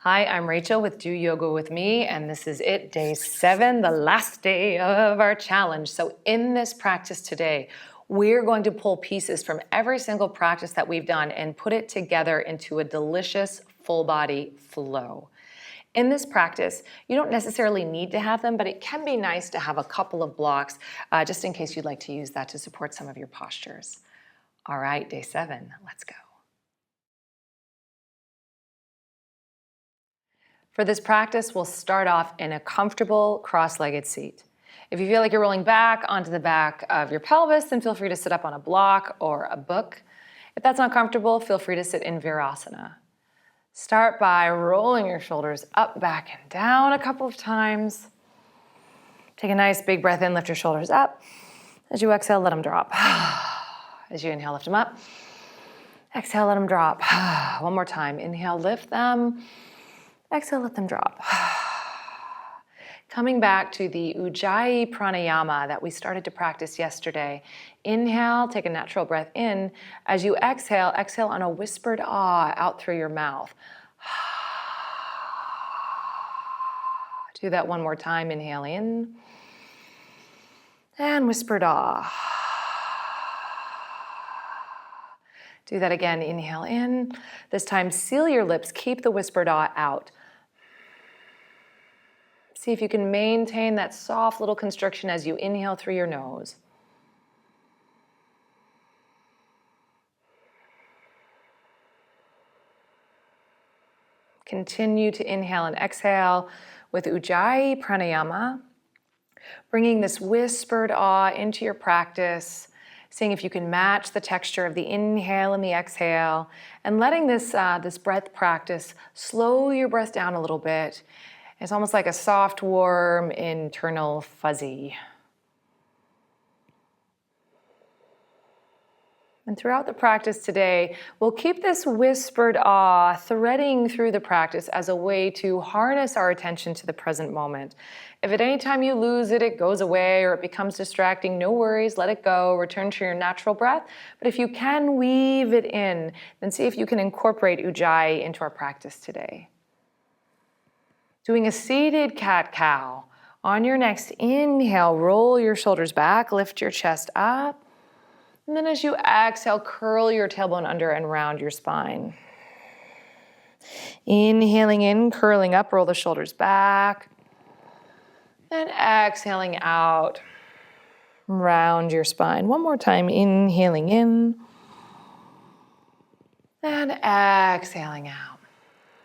Hi, I'm Rachel with Do Yoga With Me, and this is it, day 7, the last day of our challenge. So in this practice today, we're going to pull pieces from every single practice that we've done and put it together into a delicious full body flow. In this practice, you don't necessarily need to have them, but it can be nice to have a couple of blocks just in case you'd like to use that to support some of your postures. All right, day 7, let's go. For this practice, we'll start off in a comfortable cross-legged seat. If you feel like you're rolling back onto the back of your pelvis, then feel free to sit up on a block or a book. If that's not comfortable, feel free to sit in Virasana. Start by rolling your shoulders up, back, and down a couple of times. Take a nice big breath in, lift your shoulders up. As you exhale, let them drop. As you inhale, lift them up. Exhale, let them drop. One more time. Inhale, lift them. Exhale, let them drop. Coming back to the Ogi Pranayama that we started to practice yesterday. Inhale, take a natural breath in. As you exhale, exhale on a whispered ah out through your mouth. Do that one more time. Inhale in. And whispered ah. Do that again. Inhale in. This time, seal your lips. Keep the whispered ah out. See if you can maintain that soft little constriction as you inhale through your nose. Continue to inhale and exhale with Ujjayi Pranayama, bringing this whispered ah into your practice, seeing if you can match the texture of the inhale and the exhale, and letting this breath practice slow your breath down a little bit. It's almost like a soft, warm, internal fuzzy. And throughout the practice today, we'll keep this whispered ah threading through the practice as a way to harness our attention to the present moment. If at any time you lose it, it goes away or it becomes distracting, no worries, let it go, return to your natural breath. But if you can weave it in, then see if you can incorporate Ujjayi into our practice today. Doing a seated cat-cow. On your next inhale, roll your shoulders back, lift your chest up. And then as you exhale, curl your tailbone under and round your spine. Inhaling in, curling up, roll the shoulders back. And exhaling out, round your spine. One more time, inhaling in. And exhaling out.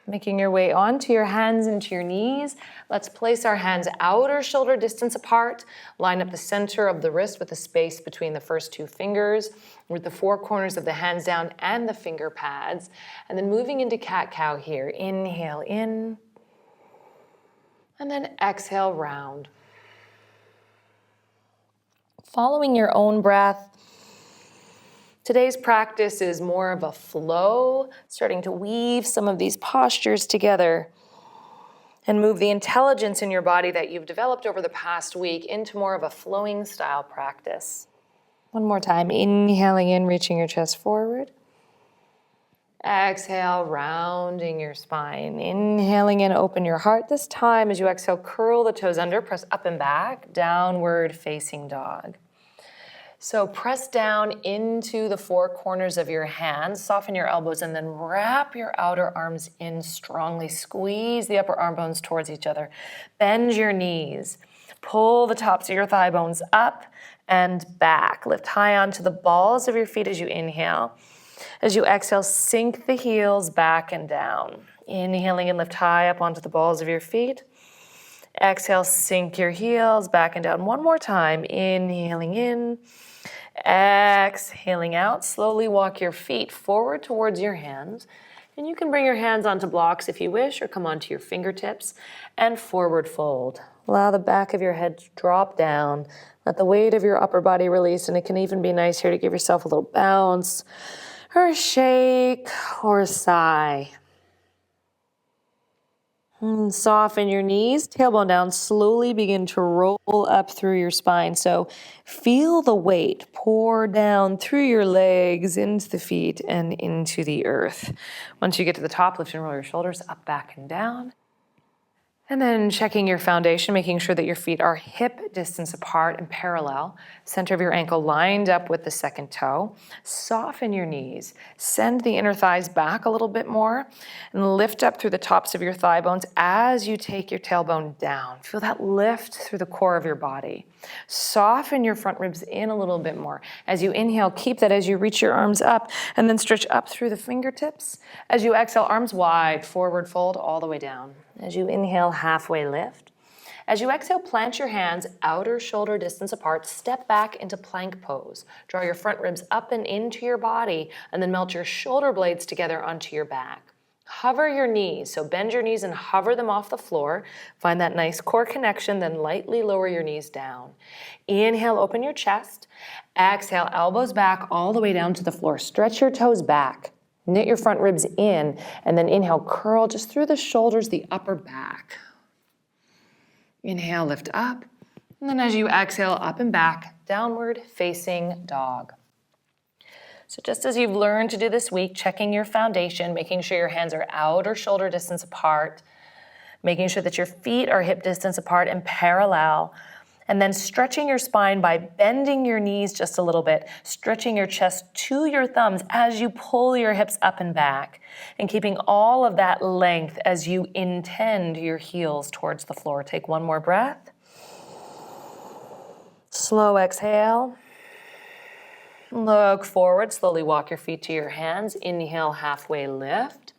Making your way onto your hands and to your knees. Let's place our hands outer shoulder distance apart. Line up the center of the wrist with the space between the first 2 fingers, with the 4 corners of the hands down and the finger pads. And then moving into cat-cow here. Inhale in. And then exhale, round. Following your own breath. Today's practice is more of a flow, starting to weave some of these postures together and move the intelligence in your body that you've developed over the past week into more of a flowing style practice. One more time, inhaling in, reaching your chest forward. Exhale, rounding your spine. Inhaling in, open your heart. This time, as you exhale, curl the toes under, press up and back, downward facing dog. So press down into the 4 corners of your hands, soften your elbows, and then wrap your outer arms in strongly. Squeeze the upper arm bones towards each other. Bend your knees. Pull the tops of your thigh bones up and back. Lift high onto the balls of your feet as you inhale. As you exhale, sink the heels back and down. Inhaling and lift high up onto the balls of your feet. Exhale, sink your heels back and down. One more time. Inhaling in. Exhaling out. Slowly walk your feet forward towards your hands. And you can bring your hands onto blocks if you wish, or come onto your fingertips and forward fold. Allow the back of your head to drop down. Let the weight of your upper body release, and it can even be nice here to give yourself a little bounce or a shake or a sigh. And soften your knees, tailbone down, slowly begin to roll up through your spine. So feel the weight pour down through your legs, into the feet, and into the earth. Once you get to the top, lift and roll your shoulders up, back, and down. And then checking your foundation, making sure that your feet are hip distance apart and parallel. Center of your ankle lined up with the second toe. Soften your knees. Send the inner thighs back a little bit more and lift up through the tops of your thigh bones as you take your tailbone down. Feel that lift through the core of your body. Soften your front ribs in a little bit more. As you inhale, keep that as you reach your arms up and then stretch up through the fingertips. As you exhale, arms wide, forward fold all the way down. As you inhale, halfway lift. As you exhale, plant your hands outer shoulder distance apart, step back into plank pose. Draw your front ribs up and into your body, and then melt your shoulder blades together onto your back. Hover your knees, so bend your knees and hover them off the floor. Find that nice core connection, then lightly lower your knees down. Inhale, open your chest. Exhale, elbows back all the way down to the floor. Stretch your toes back. Knit your front ribs in, and then inhale, curl just through the shoulders, the upper back. Inhale, lift up. And then as you exhale, up and back, downward facing dog. So just as you've learned to do this week, checking your foundation, making sure your hands are outer shoulder distance apart, making sure that your feet are hip distance apart and parallel, and then stretching your spine by bending your knees just a little bit, stretching your chest to your thumbs as you pull your hips up and back, and keeping all of that length as you intend your heels towards the floor. Take one more breath. Slow exhale. Look forward, slowly walk your feet to your hands. Inhale, halfway lift.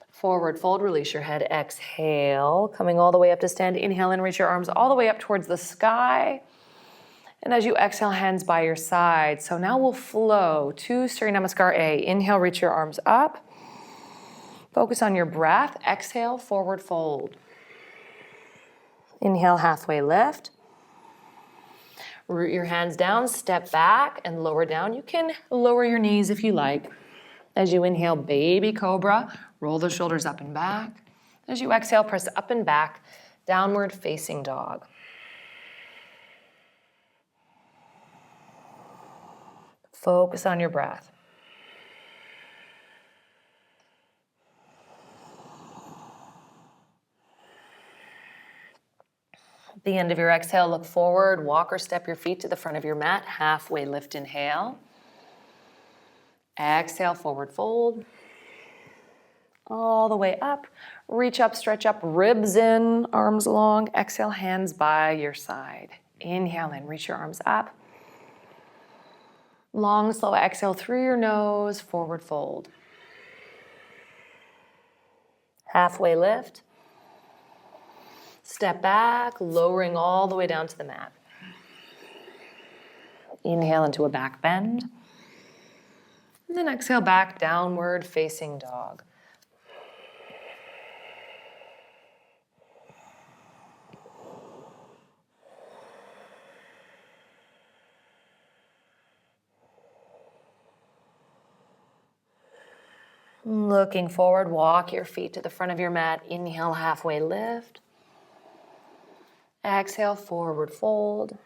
Forward fold, release your head, exhale. Coming all the way up to stand, inhale and reach your arms all the way up towards the sky. And as you exhale, hands by your side. So now we'll flow to Surya Namaskar A. Inhale, reach your arms up. Focus on your breath. Exhale, forward fold. Inhale, halfway lift. Root your hands down, step back and lower down. You can lower your knees if you like. As you inhale, baby cobra, roll the shoulders up and back. As you exhale, press up and back, downward facing dog. Focus on your breath. At the end of your exhale, look forward, walk or step your feet to the front of your mat, halfway lift, inhale. Exhale, forward fold. All the way up, reach up, stretch up, ribs in, arms long. Exhale, hands by your side. Inhale in, reach your arms up. Long, slow exhale through your nose, forward fold. Halfway lift. Step back, lowering all the way down to the mat. Inhale into a back bend. And then exhale back, downward facing dog. Looking forward, walk your feet to the front of your mat. Inhale, halfway lift. Exhale, forward fold.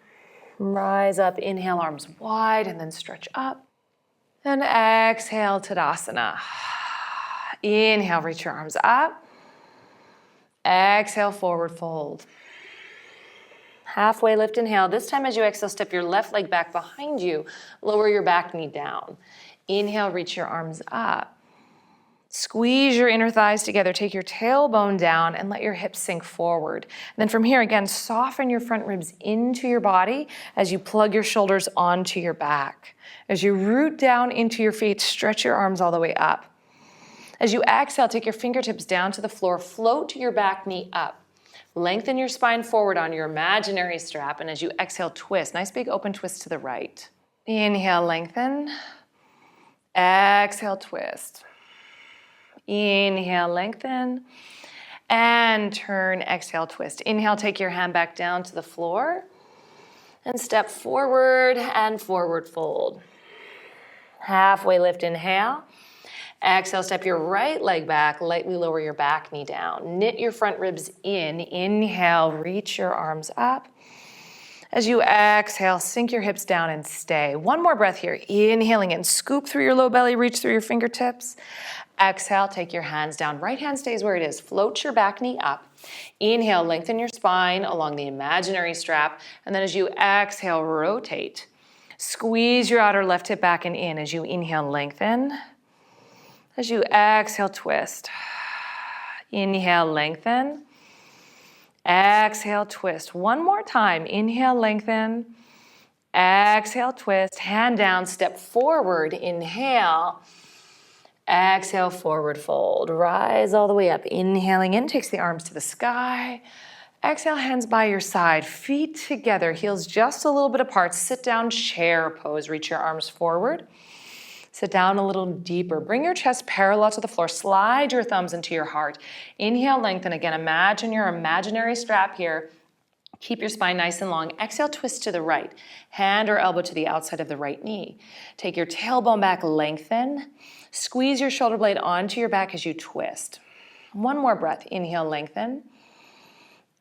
Rise up, inhale, arms wide, and then stretch up. And exhale, Tadasana. Inhale, reach your arms up. Exhale, forward fold. Halfway lift, inhale. This time as you exhale, step your left leg back behind you. Lower your back knee down. Inhale, reach your arms up. Squeeze your inner thighs together. Take your tailbone down and let your hips sink forward. And then from here, again, soften your front ribs into your body as you plug your shoulders onto your back. As you root down into your feet, stretch your arms all the way up. As you exhale, take your fingertips down to the floor, float your back knee up. Lengthen your spine forward on your imaginary strap, and as you exhale, twist. Nice big open twist to the right. Inhale, lengthen. Exhale, twist. Inhale, lengthen. And turn, exhale, twist. Inhale, take your hand back down to the floor. And step forward and forward fold. Halfway lift, inhale. Exhale, step your right leg back, lightly lower your back knee down. Knit your front ribs in. Inhale, reach your arms up. As you exhale, sink your hips down and stay. One more breath here. Inhaling in, scoop through your low belly, reach through your fingertips. Exhale, take your hands down. Right hand stays where it is. Float your back knee up. Inhale, lengthen your spine along the imaginary strap. And then as you exhale, rotate. Squeeze your outer left hip back and in. As you inhale, lengthen. As you exhale, twist. Inhale, lengthen. Exhale, twist. One more time. Inhale, lengthen. Exhale, twist. Hand down, step forward. Inhale. Exhale, forward fold. Rise all the way up. Inhaling in, takes the arms to the sky. Exhale, hands by your side. Feet together, heels just a little bit apart. Sit down, chair pose. Reach your arms forward. Sit down a little deeper. Bring your chest parallel to the floor. Slide your thumbs into your heart. Inhale, lengthen. Again, imagine your imaginary strap here. Keep your spine nice and long. Exhale, twist to the right. Hand or elbow to the outside of the right knee. Take your tailbone back, lengthen. Squeeze your shoulder blade onto your back as you twist. One more breath. Inhale, lengthen.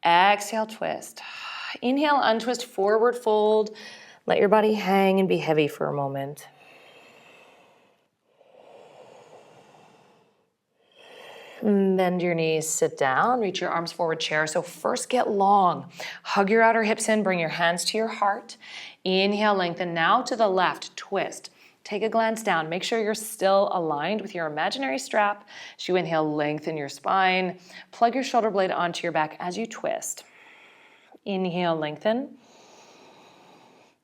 Exhale, twist. Inhale, untwist, forward fold. Let your body hang and be heavy for a moment. Bend your knees, sit down, reach your arms forward, chair. So first get long. Hug your outer hips in, bring your hands to your heart. Inhale, lengthen. Now to the left, twist. Take a glance down. Make sure you're still aligned with your imaginary strap. As you inhale, lengthen your spine. Plug your shoulder blade onto your back as you twist. Inhale, lengthen.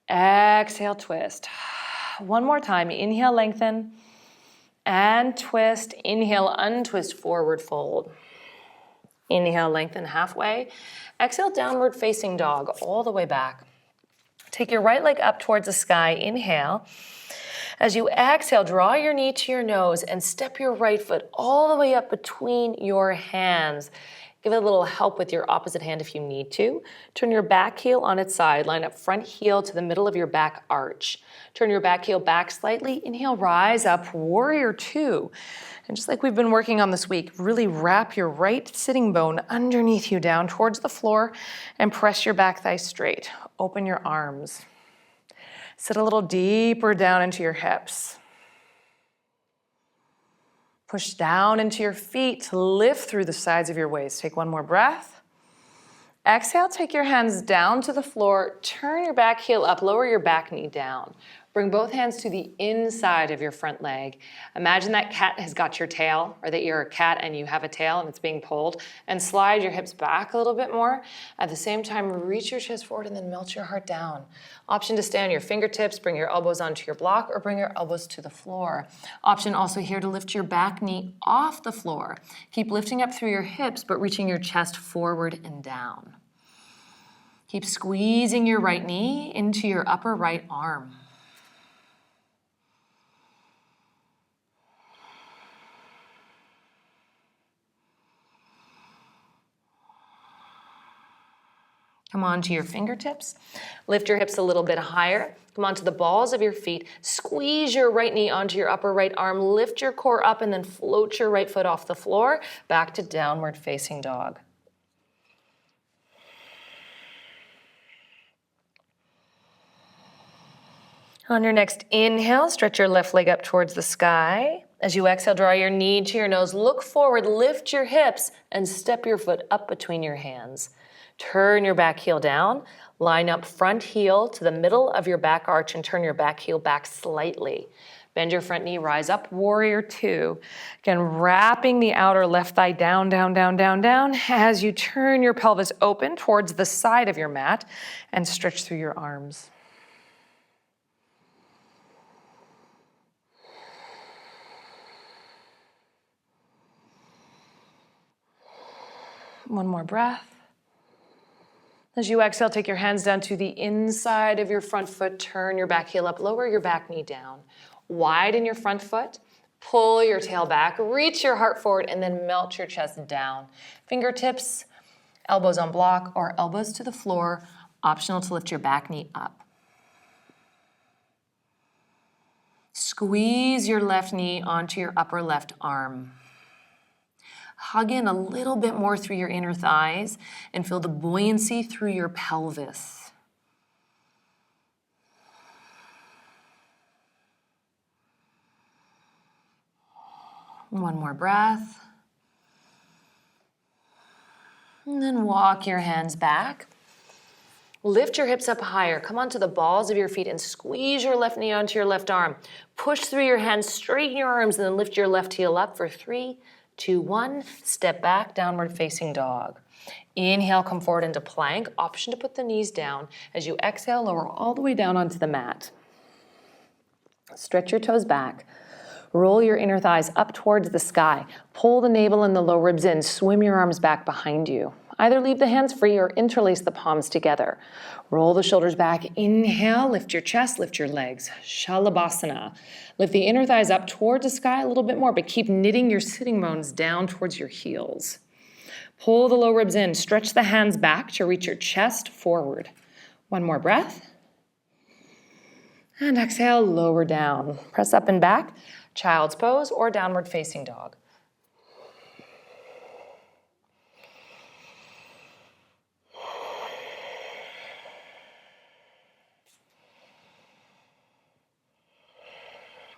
Exhale, twist. One more time. Inhale, lengthen. And twist. Inhale, untwist, forward fold. Inhale, lengthen halfway. Exhale, downward facing dog all the way back. Take your right leg up towards the sky. Inhale. As you exhale, draw your knee to your nose and step your right foot all the way up between your hands. Give it a little help with your opposite hand if you need to. Turn your back heel on its side. Line up front heel to the middle of your back arch. Turn your back heel back slightly. Inhale, rise up, warrior two. And just like we've been working on this week, really wrap your right sitting bone underneath you down towards the floor and press your back thigh straight. Open your arms. Sit a little deeper down into your hips. Push down into your feet to lift through the sides of your waist. Take one more breath. Exhale, take your hands down to the floor. Turn your back heel up, lower your back knee down. Bring both hands to the inside of your front leg. Imagine that cat has got your tail, or that you're a cat and you have a tail and it's being pulled. And slide your hips back a little bit more. At the same time, reach your chest forward and then melt your heart down. Option to stay on your fingertips, bring your elbows onto your block, or bring your elbows to the floor. Option also here to lift your back knee off the floor. Keep lifting up through your hips, but reaching your chest forward and down. Keep squeezing your right knee into your upper right arm. Come onto your fingertips. Lift your hips a little bit higher. Come onto the balls of your feet. Squeeze your right knee onto your upper right arm. Lift your core up and then float your right foot off the floor. Back to downward facing dog. On your next inhale, stretch your left leg up towards the sky. As you exhale, draw your knee to your nose. Look forward, lift your hips, and step your foot up between your hands. Turn your back heel down. Line up front heel to the middle of your back arch and turn your back heel back slightly. Bend your front knee, rise up, warrior two. Again, wrapping the outer left thigh down, down, down, down, down as you turn your pelvis open towards the side of your mat and stretch through your arms. One more breath. As you exhale, take your hands down to the inside of your front foot. Turn your back heel up, lower your back knee down. Widen your front foot. Pull your tail back, reach your heart forward, and then melt your chest down. Fingertips, elbows on block, or elbows to the floor. Optional to lift your back knee up. Squeeze your left knee onto your upper left arm. Hug in a little bit more through your inner thighs and feel the buoyancy through your pelvis. One more breath. And then walk your hands back. Lift your hips up higher. Come onto the balls of your feet and squeeze your left knee onto your left arm. Push through your hands, straighten your arms, and then lift your left heel up for 3, 2, 1. Step back, downward facing dog. Inhale, come forward into plank. Option to put the knees down. As you exhale, lower all the way down onto the mat. Stretch your toes back. Roll your inner thighs up towards the sky. Pull the navel and the low ribs in. Swim your arms back behind you. Either leave the hands free or interlace the palms together. Roll the shoulders back. Inhale, lift your chest, lift your legs. Shalabhasana. Lift the inner thighs up towards the sky a little bit more, but keep knitting your sitting bones down towards your heels. Pull the low ribs in. Stretch the hands back to reach your chest forward. One more breath. And exhale, lower down. Press up and back. Child's pose or downward facing dog.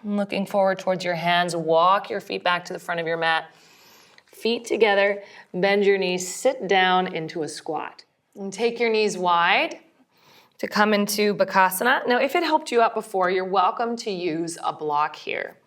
Looking forward towards your hands, walk your feet back to the front of your mat. Feet together, bend your knees, sit down into a squat. And take your knees wide to come into Bakasana. Now, if it helped you out before, you're welcome to use a block here.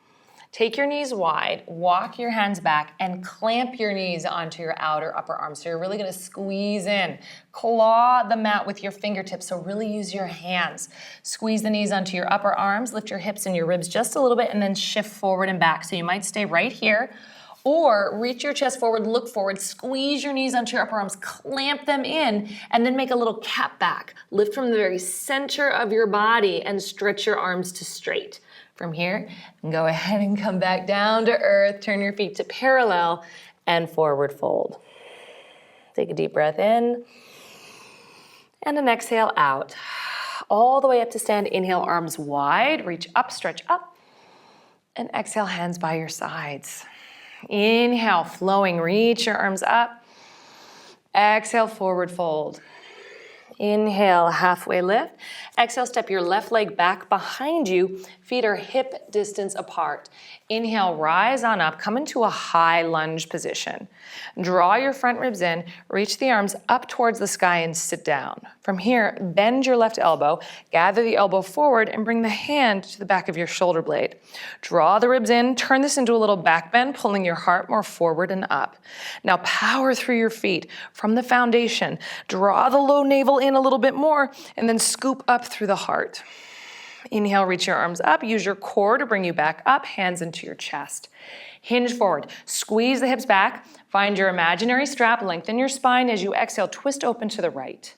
Take your knees wide, walk your hands back, and clamp your knees onto your outer upper arm. So you're really gonna squeeze in. Claw the mat with your fingertips, so really use your hands. Squeeze the knees onto your upper arms, lift your hips and your ribs just a little bit, and then shift forward and back. So you might stay right here, or reach your chest forward, look forward, squeeze your knees onto your upper arms, clamp them in, and then make a little cat back. Lift from the very center of your body and stretch your arms to straight. From here, go ahead and come back down to earth. Turn your feet to parallel and forward fold. Take a deep breath in and an exhale out. All the way up to stand. Inhale, arms wide. Reach up, stretch up. And exhale, hands by your sides. Inhale, flowing. Reach your arms up. Exhale, forward fold. Inhale, halfway lift. Exhale, step your left leg back behind you. Feet are hip distance apart. Inhale, rise on up. Come into a high lunge position. Draw your front ribs in. Reach the arms up towards the sky and sit down. From here, bend your left elbow. Gather the elbow forward and bring the hand to the back of your shoulder blade. Draw the ribs in. Turn this into a little back bend, pulling your heart more forward and up. Now power through your feet from the foundation. Draw the low navel in a little bit more and then scoop up through the heart. Inhale, reach your arms up. Use your core to bring you back up, hands into your chest. Hinge forward. Squeeze the hips back. Find your imaginary strap. Lengthen your spine. As you exhale, twist open to the right.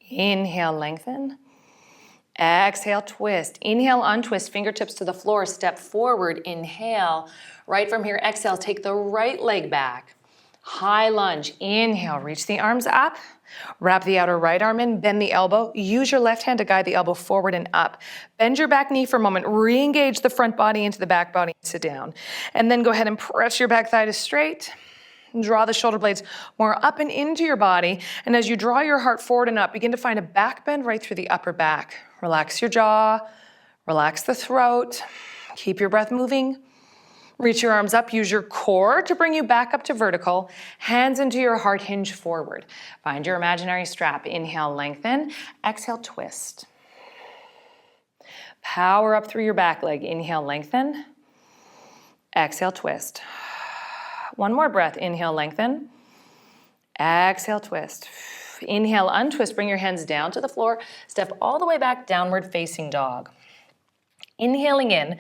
Inhale, lengthen. Exhale, twist. Inhale, untwist, fingertips to the floor, step forward, inhale. Right from here, exhale, take the right leg back. High lunge, inhale, reach the arms up. Wrap the outer right arm in, bend the elbow. Use your left hand to guide the elbow forward and up. Bend your back knee for a moment. Re-engage the front body into the back body. Sit down. And then go ahead and press your back thigh to straight. Draw the shoulder blades more up and into your body. And as you draw your heart forward and up, begin to find a back bend right through the upper back. Relax your jaw, relax the throat. Keep your breath moving. Reach your arms up. Use your core to bring you back up to vertical. Hands into your heart, hinge forward. Find your imaginary strap. Inhale, lengthen. Exhale, twist. Power up through your back leg. Inhale, lengthen. Exhale, twist. One more breath. Inhale, lengthen. Exhale, twist. Inhale, untwist. Bring your hands down to the floor. Step all the way back, downward facing dog. Inhaling in,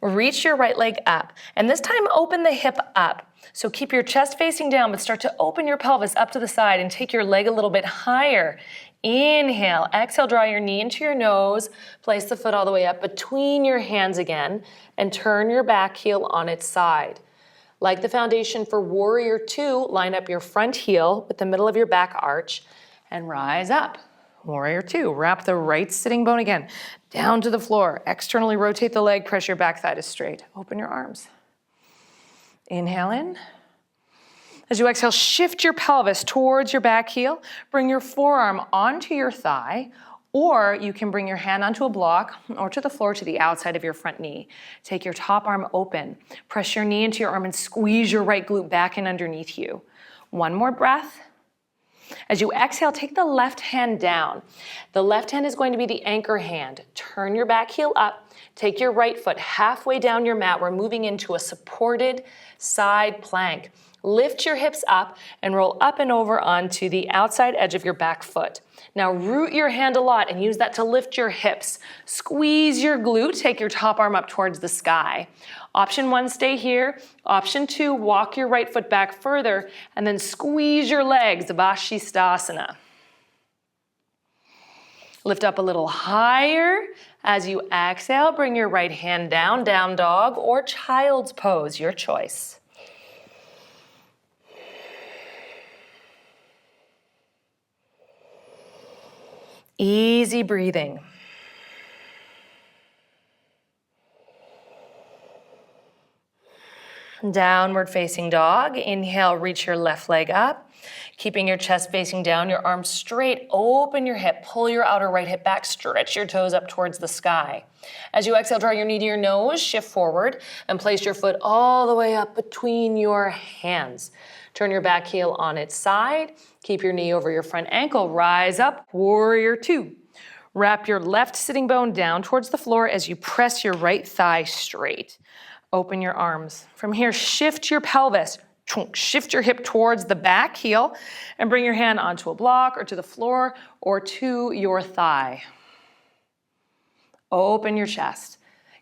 reach your right leg up. And this time, open the hip up. So keep your chest facing down, but start to open your pelvis up to the side and take your leg a little bit higher. Inhale, exhale, draw your knee into your nose. Place the foot all the way up between your hands again and turn your back heel on its side. Like the foundation for warrior two, line up your front heel with the middle of your back arch and rise up. Warrior two, wrap the right sitting bone again down to the floor. Externally rotate the leg, press your back thigh to straight. Open your arms. Inhale in. As you exhale, shift your pelvis towards your back heel. Bring your forearm onto your thigh, or you can bring your hand onto a block or to the floor to the outside of your front knee. Take your top arm open. Press your knee into your arm and squeeze your right glute back in underneath you. One more breath. As you exhale, take the left hand down. The left hand is going to be the anchor hand. Turn your back heel up. Take your right foot halfway down your mat. We're moving into a supported side plank. Lift your hips up and roll up and over onto the outside edge of your back foot. Now root your hand a lot and use that to lift your hips. Squeeze your glute, take your top arm up towards the sky. Option one, stay here. Option two, walk your right foot back further and then squeeze your legs, Vashisthasana. Lift up a little higher. As you exhale, bring your right hand down, down dog or child's pose, your choice. Easy breathing. Downward facing dog. Inhale, reach your left leg up. Keeping your chest facing down, your arms straight. Open your hip, pull your outer right hip back, stretch your toes up towards the sky. As you exhale, draw your knee to your nose, shift forward, and place your foot all the way up between your hands. Turn your back heel on its side. Keep your knee over your front ankle. Rise up, warrior two. Wrap your left sitting bone down towards the floor as you press your right thigh straight. Open your arms. From here, shift your pelvis. Shift your hip towards the back heel and bring your hand onto a block or to the floor or to your thigh. Open your chest.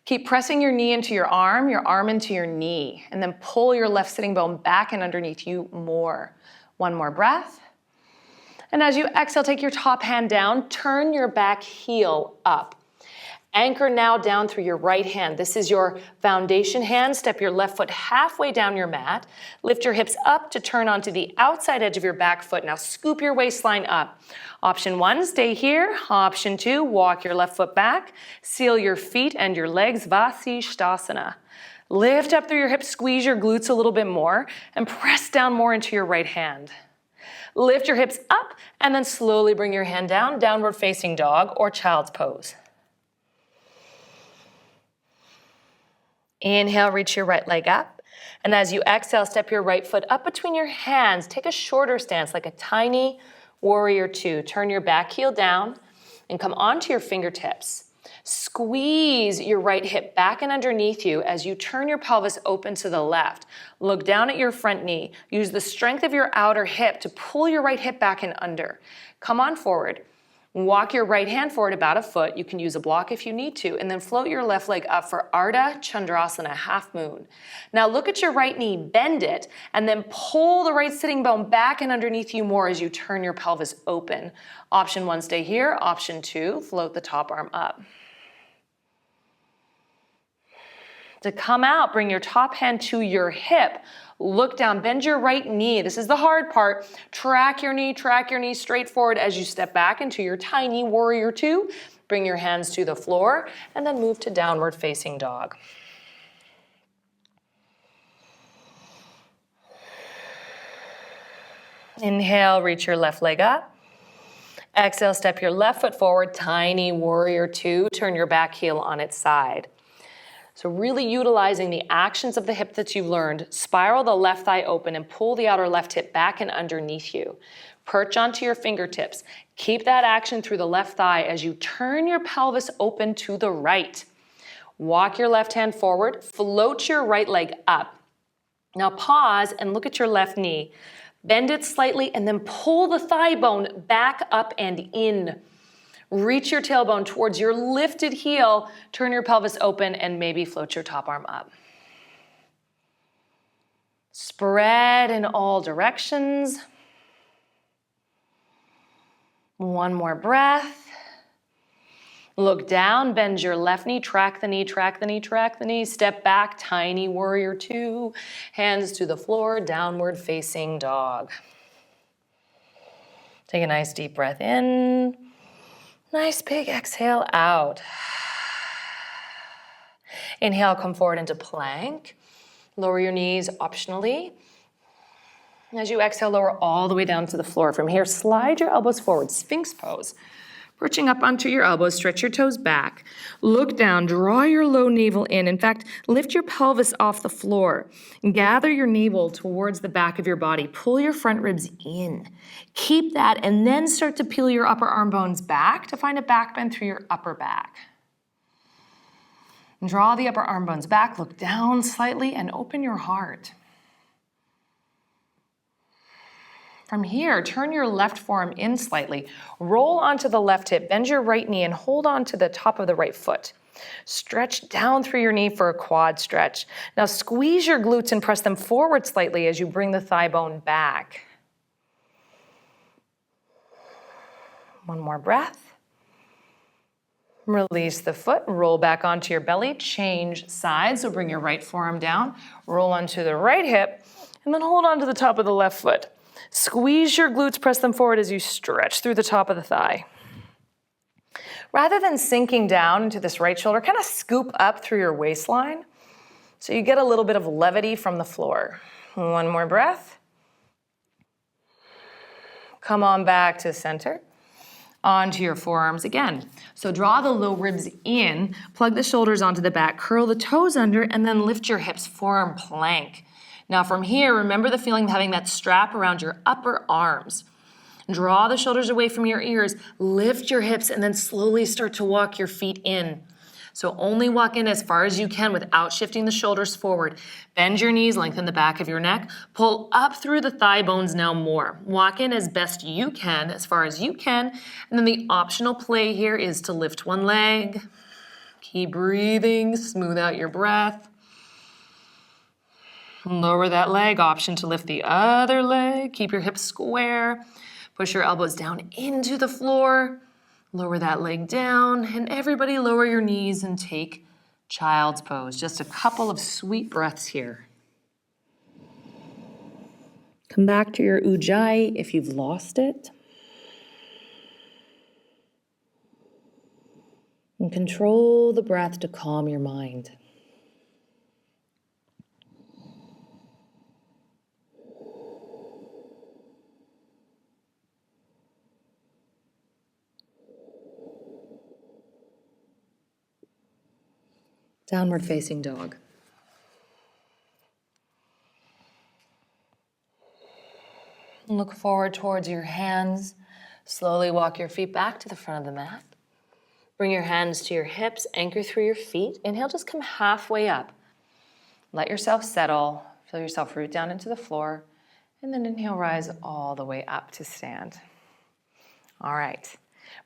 Keep pressing your knee into your arm into your knee, and then pull your left sitting bone back and underneath you more. One more breath. And as you exhale, take your top hand down, turn your back heel up. Anchor now down through your right hand. This is your foundation hand. Step your left foot halfway down your mat. Lift your hips up to turn onto the outside edge of your back foot. Now scoop your waistline up. Option one, stay here. Option two, walk your left foot back. Seal your feet and your legs, Vashisthasana. Lift up through your hips, squeeze your glutes a little bit more, and press down more into your right hand. Lift your hips up, and then slowly bring your hand down, downward facing dog or child's pose. Inhale, reach your right leg up. And as you exhale, step your right foot up between your hands. Take a shorter stance like a tiny warrior two. Turn your back heel down and come onto your fingertips. Squeeze your right hip back and underneath you as you turn your pelvis open to the left. Look down at your front knee. Use the strength of your outer hip to pull your right hip back and under. Come on forward. Walk your right hand forward about a foot. You can use a block if you need to, and then float your left leg up for Ardha Chandrasana, half moon. Now look at your right knee, bend it, and then pull the right sitting bone back and underneath you more as you turn your pelvis open. Option one, stay here. Option two, float the top arm up. To come out, bring your top hand to your hip. Look down, bend your right knee. This is the hard part. Track your knee straight forward as you step back into your tiny warrior two. Bring your hands to the floor and then move to downward facing dog. Inhale, reach your left leg up. Exhale, step your left foot forward, tiny warrior two. Turn your back heel on its side. So really utilizing the actions of the hip that you've learned, spiral the left thigh open and pull the outer left hip back and underneath you. Perch onto your fingertips. Keep that action through the left thigh as you turn your pelvis open to the right. Walk your left hand forward, float your right leg up. Now pause and look at your left knee. Bend it slightly and then pull the thigh bone back up and in. Reach your tailbone towards your lifted heel, turn your pelvis open, and maybe float your top arm up. Spread in all directions. One more breath. Look down, bend your left knee, track the knee, track the knee, track the knee. Step back, tiny warrior two. Hands to the floor, downward facing dog. Take a nice deep breath in. Nice big exhale out. Inhale, come forward into plank. Lower your knees optionally. As you exhale, lower all the way down to the floor. From here, slide your elbows forward, Sphinx Pose. Perching up onto your elbows, stretch your toes back. Look down, draw your low navel in. In fact, lift your pelvis off the floor. Gather your navel towards the back of your body. Pull your front ribs in. Keep that, and then start to peel your upper arm bones back to find a back bend through your upper back. Draw the upper arm bones back, look down slightly, and open your heart. From here, turn your left forearm in slightly. Roll onto the left hip, bend your right knee, and hold on to the top of the right foot. Stretch down through your knee for a quad stretch. Now squeeze your glutes and press them forward slightly as you bring the thigh bone back. One more breath. Release the foot, roll back onto your belly, change sides. So bring your right forearm down, roll onto the right hip, and then hold on to the top of the left foot. Squeeze your glutes, press them forward as you stretch through the top of the thigh. Rather than sinking down into this right shoulder, kind of scoop up through your waistline so you get a little bit of levity from the floor. One more breath. Come on back to center. Onto your forearms again. So draw the low ribs in, plug the shoulders onto the back, curl the toes under, and then lift your hips, forearm plank. Now from here, remember the feeling of having that strap around your upper arms. Draw the shoulders away from your ears, lift your hips, and then slowly start to walk your feet in. So only walk in as far as you can without shifting the shoulders forward. Bend your knees, lengthen the back of your neck. Pull up through the thigh bones now more. Walk in as best you can, as far as you can. And then the optional play here is to lift one leg. Keep breathing, smooth out your breath. Lower that leg, option to lift the other leg. Keep your hips square. Push your elbows down into the floor. Lower that leg down, and everybody lower your knees and take child's pose. Just a couple of sweet breaths here. Come back to your ujjayi if you've lost it. And control the breath to calm your mind. Downward facing dog. Look forward towards your hands. Slowly walk your feet back to the front of the mat. Bring your hands to your hips, anchor through your feet. Inhale, just come halfway up. Let yourself settle. Feel yourself root down into the floor. And then inhale, rise all the way up to stand. All right.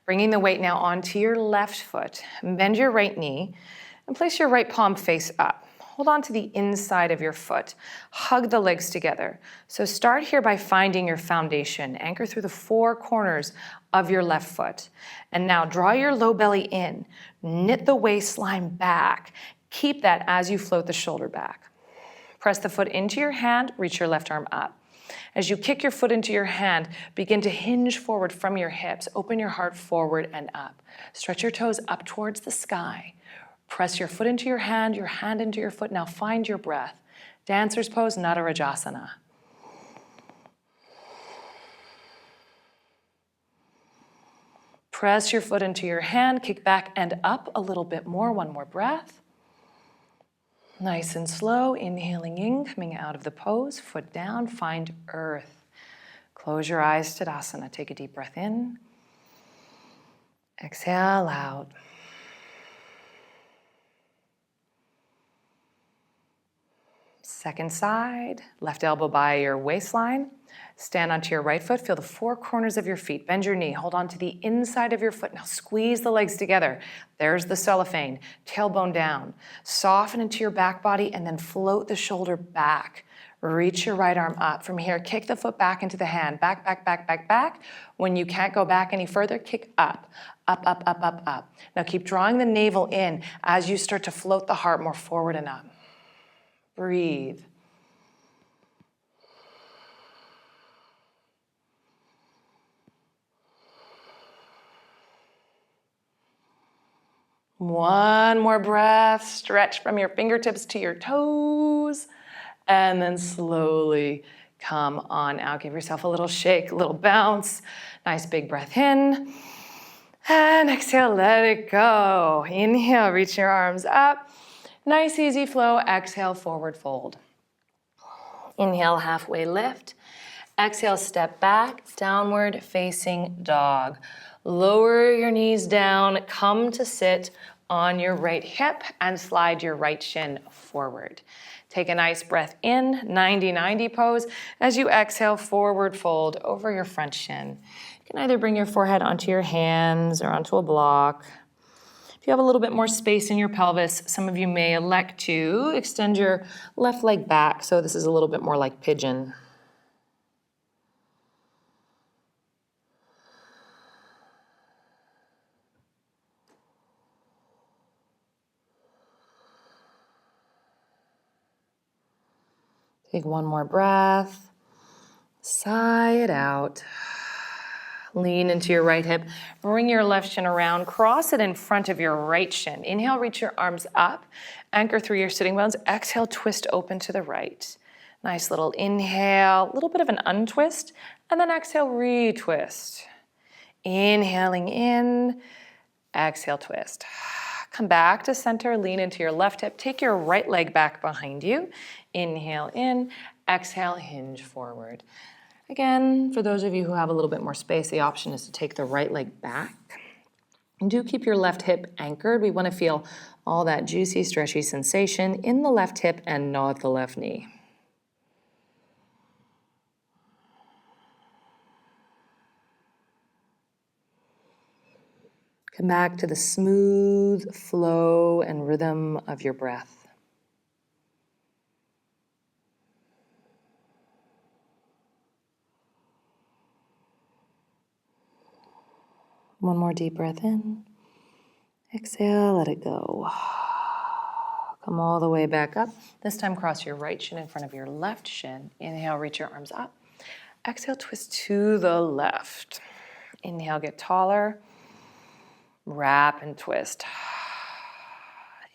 Bringing the weight now onto your left foot. Bend your right knee. And place your right palm face up. Hold on to the inside of your foot. Hug the legs together. So start here by finding your foundation. Anchor through the four corners of your left foot. And now draw your low belly in. Knit the waistline back. Keep that as you float the shoulder back. Press the foot into your hand, reach your left arm up. As you kick your foot into your hand, begin to hinge forward from your hips. Open your heart forward and up. Stretch your toes up towards the sky. Press your foot into your hand into your foot. Now find your breath. Dancer's pose, Natarajasana. Press your foot into your hand, kick back and up a little bit more. One more breath. Nice and slow, inhaling in, coming out of the pose, foot down, find earth. Close your eyes, Tadasana. Take a deep breath in. Exhale out. Second side, left elbow by your waistline. Stand onto your right foot. Feel the four corners of your feet. Bend your knee. Hold on to the inside of your foot. Now squeeze the legs together. There's the cellophane. Tailbone down. Soften into your back body and then float the shoulder back. Reach your right arm up. From here, kick the foot back into the hand. Back, back, back, back, back. When you can't go back any further, kick up. Up, up, up, up, up. Now keep drawing the navel in as you start to float the heart more forward and up. Breathe. One more breath. Stretch from your fingertips to your toes. And then slowly come on out. Give yourself a little shake, a little bounce. Nice big breath in. And exhale, let it go. Inhale, reach your arms up. Nice, easy flow. Exhale, forward fold. Inhale, halfway lift. Exhale, step back, downward facing dog. Lower your knees down, come to sit on your right hip and slide your right shin forward. Take a nice breath in, 90-90 pose. As you exhale, forward fold over your front shin. You can either bring your forehead onto your hands or onto a block. If you have a little bit more space in your pelvis, some of you may elect to extend your left leg back, so this is a little bit more like pigeon. Take one more breath. Sigh it out. Lean into your right hip. Bring your left shin around. Cross it in front of your right shin. Inhale, reach your arms up. Anchor through your sitting bones. Exhale, twist open to the right. Nice little inhale, a little bit of an untwist, and then exhale, retwist. Inhaling in, exhale, twist. Come back to center, lean into your left hip. Take your right leg back behind you. Inhale in, exhale, hinge forward. Again, for those of you who have a little bit more space, the option is to take the right leg back. And do keep your left hip anchored. We want to feel all that juicy, stretchy sensation in the left hip and not the left knee. Come back to the smooth flow and rhythm of your breath. One more deep breath in. Exhale, let it go. Come all the way back up. This time cross your right shin in front of your left shin. Inhale, reach your arms up. Exhale, twist to the left. Inhale, get taller. Wrap and twist.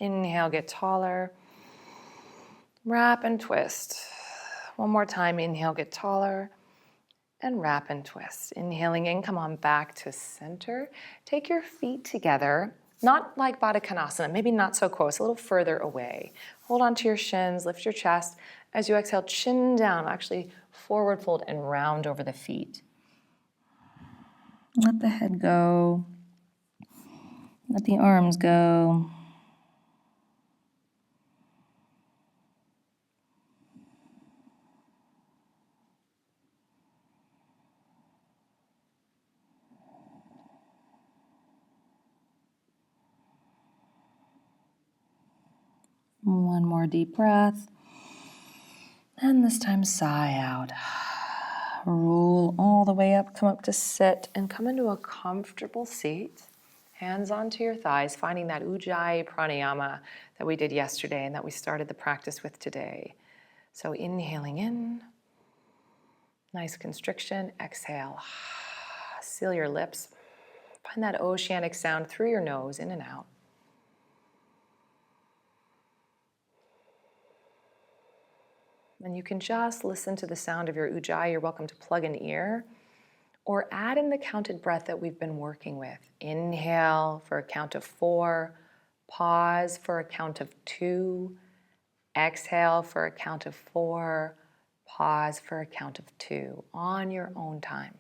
Inhale, get taller. Wrap and twist. One more time. Inhale, get taller. And wrap and twist. Inhaling in, come on back to center. Take your feet together, not like Bakasana, maybe not so close, a little further away. Hold on to your shins, lift your chest. As you exhale, chin down, actually forward fold and round over the feet. Let the head go. Let the arms go. One more deep breath. And this time sigh out. Roll all the way up, come up to sit, and come into a comfortable seat. Hands onto your thighs, finding that Ogi Pranayama that we did yesterday and that we started the practice with today. So inhaling in, nice constriction. Exhale, seal your lips. Find that oceanic sound through your nose, in and out. And you can just listen to the sound of your ujjayi. You're welcome to plug an ear or add in the counted breath that we've been working with. Inhale for a count of 4, pause for a count of 2, exhale for a count of 4, pause for a count of 2 on your own time.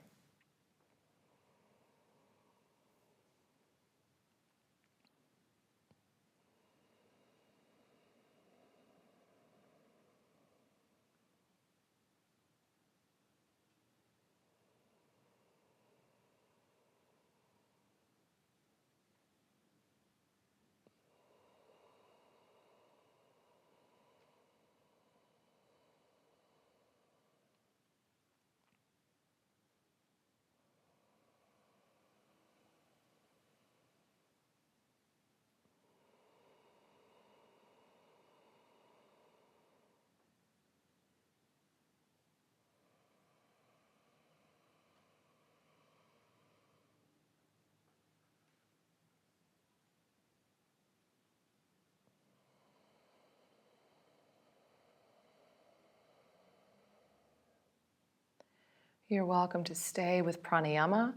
You're welcome to stay with pranayama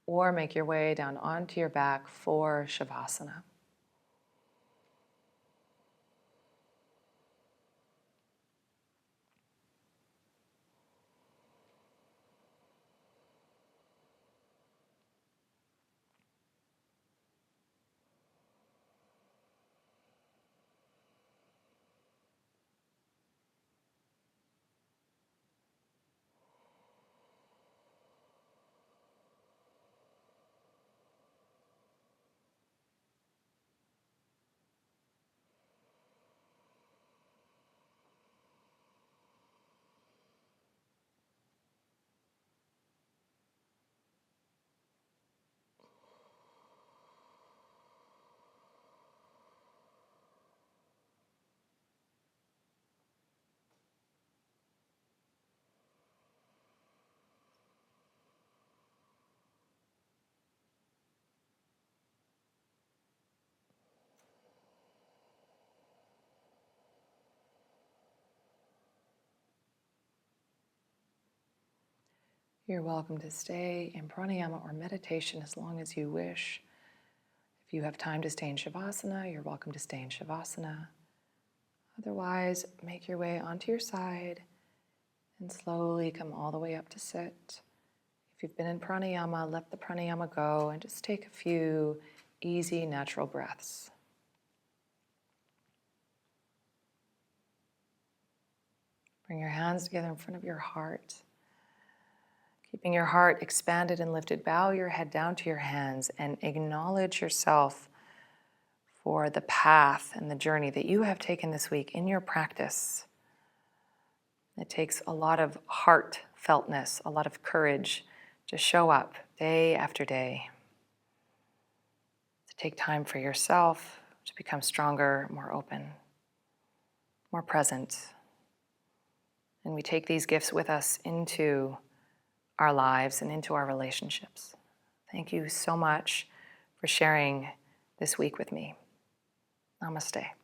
or make your way down onto your back for Shavasana. You're welcome to stay in pranayama or meditation as long as you wish. If you have time to stay in Shavasana, you're welcome to stay in Shavasana. Otherwise, make your way onto your side and slowly come all the way up to sit. If you've been in pranayama, let the pranayama go and just take a few easy, natural breaths. Bring your hands together in front of your heart. Keeping your heart expanded and lifted, bow your head down to your hands and acknowledge yourself for the path and the journey that you have taken this week in your practice. It takes a lot of heartfeltness, a lot of courage to show up day after day, to take time for yourself, to become stronger, more open, more present. And we take these gifts with us into our lives and into our relationships. Thank you so much for sharing this week with me. Namaste.